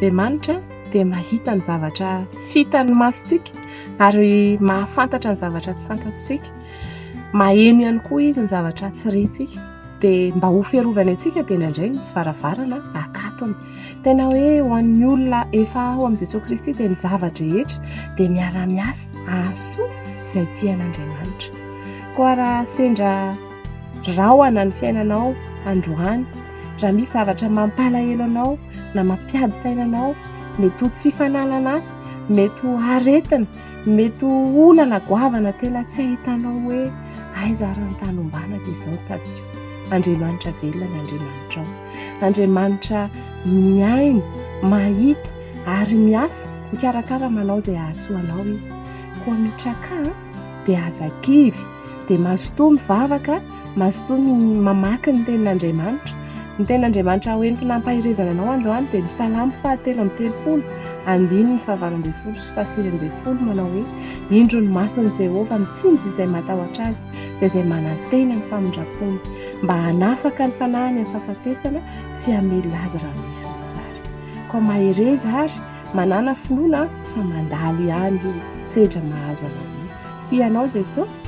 Andriamanitra dia mahita ny zavatra tsy hitan'ny masontsika ary mahafantatra ny zavatra tsy fantatsika. Maheno ihany koa izy ny zavatra tsy rentsika. Dia mba ho fiarovany antsika dia indraindray misy varavarana akatony. Tena hoe ho an'ny olona efa ao amin'i Jesosy Kristy dia ny zavatra rehetra dia miara-miasa ahasoa izay tian'Andriamanitra. Koa raha sendra rahona ny fiainanao androany, raha misy zavatra mampalahelo anao na mampiady sainanao, mety ho tsy fanalana asa, mety ho aretina, mety ho olana goavana tena tsy ahitanao hoe aiza raha ny tany ombana dia izao tadika. Andriamanitra velona ny Andriamanitra ao. Andriamanitra miaina, mahita ary miasa mikarakara manao izay ahasoanao izy. Koa mitraka dia aza-kivy, dia mazotoa mivavaka, mazotoa mamaky ny tenin'Andriamanitra. Ny tenin'Andriamanitra hoentina hampahirezana anao androany dia ny Salamo 7:30, 9:20 sy 9:20 manao hoe indro ny mason'i Jehovah mitsinjo izay matahotra azy dia izay manantena ny famindrapony mba hanafaka ny fanahiny amin'ny fahafatesana sy hamely azy raha misy mosary. Koa mahereza ary manana finoana fa mandalo ihany io sedra mahazo anao. Tianao Jesosy